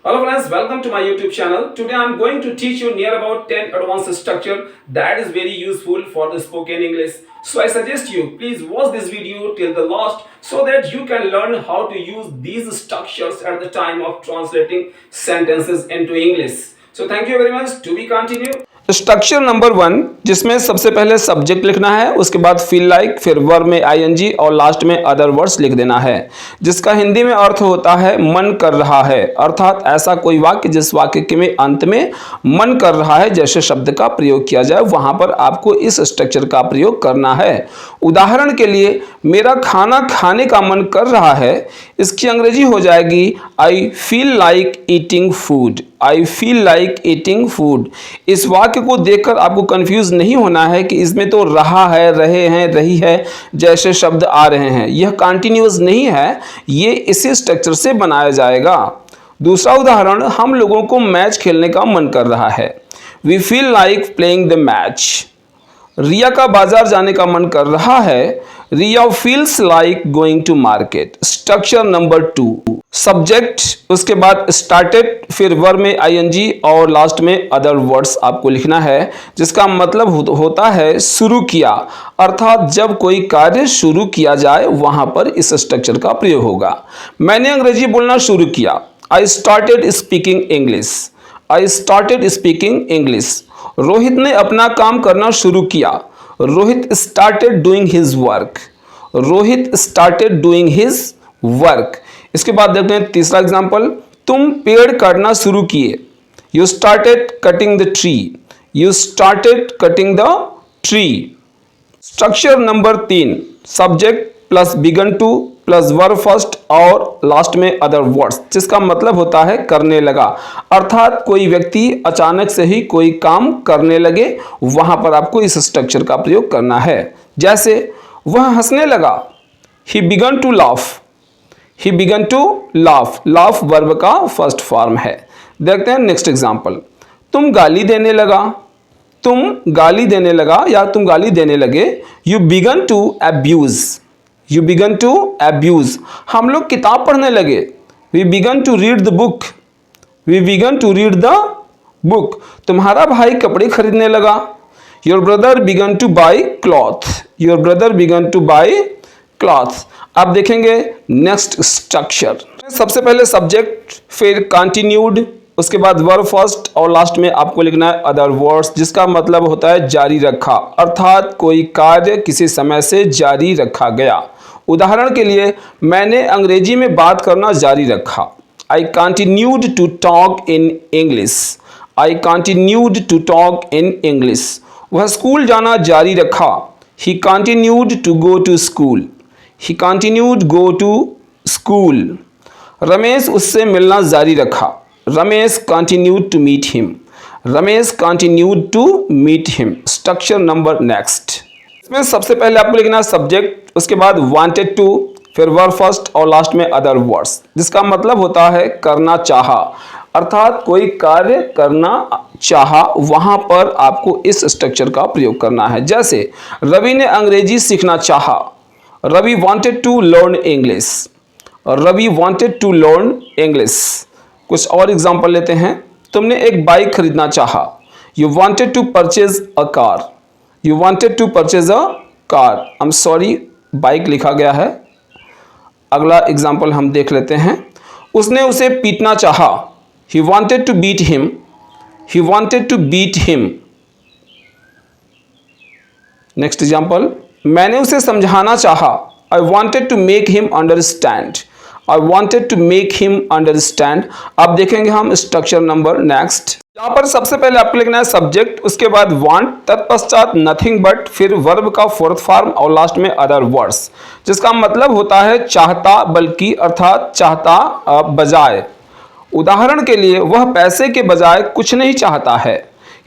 Hello friends, welcome to my YouTube channel. Today I am going to teach you near about 10 advanced structure that is very useful for the spoken English. So I suggest you please watch this video till the last so that you can learn how to use these structures at the time of translating sentences into English. So thank you very much. To be continued. Structure number 1 जिसमें सबसे पहले subject लिखना है, उसके बाद feel like, फिर verb में ING और लास्ट में अदर वर्ड्स लिख देना है, जिसका हिंदी में अर्थ होता है मन कर रहा है। अर्थात ऐसा कोई वाक्य जिस वाक्य के में अंत में मन कर रहा है जैसे शब्द का प्रयोग किया जाए, वहां पर आपको इस स्ट्रक्चर का प्रयोग करना है। उदाहरण के लिए मेरा खाना खाने का मन कर रहा है, इसकी अंग्रेजी हो जाएगी I feel like eating food. I feel like eating food. इस वाक्य को देखकर आपको कंफ्यूज नहीं होना है कि इसमें तो रहा है, रहे हैं, रही है जैसे शब्द आ रहे हैं। यह कंटिन्यूअस नहीं है, ये इसी स्ट्रक्चर से बनाया जाएगा। दूसरा उदाहरण, हम लोगों को मैच खेलने का मन कर रहा है। We feel like playing the match. Riya का बाजार जाने का मन कर रहा है। Riya feels like going to market. Structure number 2, subject, उसके बाद स्टार्टेड, फिर वर्ब में आईएनजी और लास्ट में अदर वर्ड्स आपको लिखना है, जिसका मतलब होता है शुरू किया। अर्थात जब कोई कार्य शुरू किया जाए वहां पर इस स्ट्रक्चर का प्रयोग होगा। मैंने अंग्रेजी बोलना शुरू किया। I started speaking English. I started speaking English. Rohit ने अपना काम करना शुरू किया। Rohit started doing his work. Rohit started doing his work. इसके बाद देखते हैं तीसरा एग्जांपल, तुम पेड़ काटना शुरू किए। You started cutting the tree. You started cutting the tree. Structure number 3, subject plus began to plus verb first और लास्ट में अदर वर्ड्स, जिसका मतलब होता है करने लगा। अर्थात कोई व्यक्ति अचानक से ही कोई काम करने लगे, वहां पर आपको इस स्ट्रक्चर का प्रयोग करना है। जैसे वह हंसने लगा। He began to laugh. He began to laugh. Laugh verb का फर्स्ट फॉर्म है। देखते हैं नेक्स्ट एग्जांपल, तुम गाली देने लगा। तुम गाली देने लगा या तुम गाली देने लगे। You began to abuse. You began to abuse. हम लोग किताब पढ़ने लगे। We began to read the book. We began to read the book. तुम्हारा भाई कपड़े खरीदने लगा। Your brother began to buy cloth. Your brother began to buy cloth. आप देखेंगे नेक्स्ट स्ट्रक्चर, सबसे पहले सब्जेक्ट, फिर कंटिन्यूड, उसके बाद वर्ब फर्स्ट और लास्ट में आपको लिखना है अदर वर्ड्स, जिसका मतलब होता है जारी रखा। अर्थात कोई कार्य किसी समय से जारी रखा गया। उदाहरण के लिए मैंने अंग्रेजी में बात करना जारी रखा। I continued to talk in English. I continued to talk in English. वह स्कूल जाना जारी रखा। He continued to go to school. He continued go to school. Ramesh उससे मिलना जारी रखा। Ramesh continued to meet him. Ramesh continued to meet him. Structure number next, इसमें सबसे पहले आपको लिखना है सब्जेक्ट, उसके बाद वांटेड टू, फिर वर्ब फर्स्ट और लास्ट में अदर वर्ड्स, जिसका मतलब होता है करना चाहा। अर्थात कोई कार्य करना चाहा, वहां पर आपको इस स्ट्रक्चर का प्रयोग करना है। जैसे रवि ने अंग्रेजी सीखना चाहा। Ravi wanted to learn English. Ravi wanted to learn English. कुछ और एग्जांपल लेते हैं, तुमने एक बाइक खरीदना चाहा। You wanted to purchase a car. You wanted to purchase a car. I am sorry, bike लिखा गया है। अगला एग्जांपल हम देख लेते हैं, उसने उसे पीटना चाहा। He wanted to beat him. He wanted to beat him. Next example, मैंने उसे समझाना चाहा। I wanted to make him understand. I wanted to make him understand. अब देखेंगे हम स्ट्रक्चर नंबर नेक्स्ट, यहाँ पर सबसे पहले आपको लिखना है सब्जेक्ट, उसके बाद वांट, तत्पश्चात नथिंग बट, फिर वर्ब का फोर्थ फॉर्म और लास्ट में अदर वर्ड्स, जिसका मतलब होता है चाहता बल्कि, अर्थात चाहता बजाय। उदाहरण के लिए वह पैसे के बजाय कुछ नहीं चाहता है।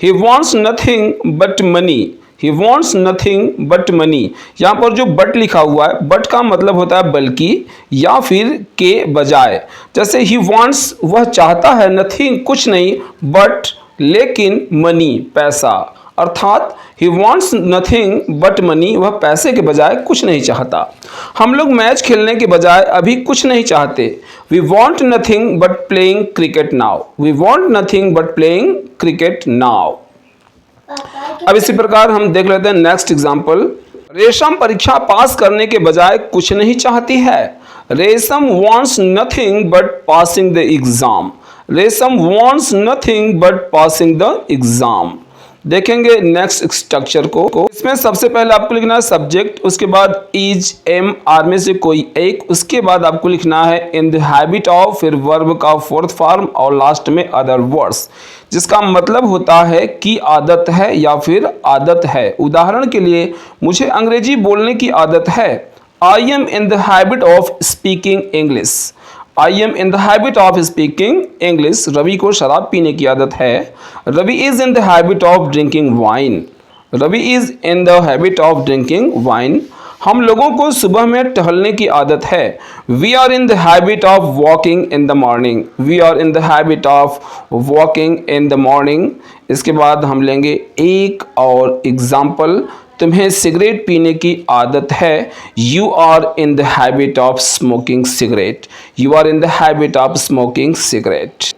He wants nothing but money. He wants nothing but money. यहाँ पर जो बट लिखा हुआ है, बट का मतलब होता है बल्कि या फिर के बजाय। जैसे ही वॉन्ट्स, वह चाहता है, नथिंग कुछ नहीं, बट लेकिन, मनी पैसा। अर्थात he wants nothing but money, वह पैसे के बजाय कुछ नहीं चाहता। हम लोग मैच खेलने के बजाय अभी कुछ नहीं चाहते। We want nothing but playing cricket now, we want nothing but playing cricket now. अब इसी प्रकार हम देख लेते हैं नेक्स्ट एग्जाम्पल। रेशम परीक्षा पास करने के बजाय कुछ नहीं चाहती है। Resham wants nothing but passing the exam, Resham wants nothing but passing the exam. देखेंगे नेक्स्ट स्ट्रक्चर को। इसमें सबसे पहले आपको लिखना है सब्जेक्ट, उसके बाद इज, एम, आर में से कोई एक, उसके बाद आपको लिखना है इन द हैबिट ऑफ, फिर वर्ब का फोर्थ फॉर्म और लास्ट में अदर वर्ड्स, जिसका मतलब होता है कि आदत है या फिर आदत है। उदाहरण के लिए मुझे अंग्रेजी बोलने की आदत है। I am in the habit of speaking English, I am in the habit of speaking English. Ravi को शराब पीने की आदत है। Ravi is in the habit of drinking wine, Ravi is in the habit of drinking wine. हम लोगों को सुबह में टहलने की आदत है। We are in the habit of walking in the morning, we are in the habit of walking in the morning. इसके बाद हम लेंगे एक और एग्जाम्पल। तुम्हें सिगरेट पीने की आदत है। You are in the habit of smoking cigarette, you are in the habit of smoking cigarette.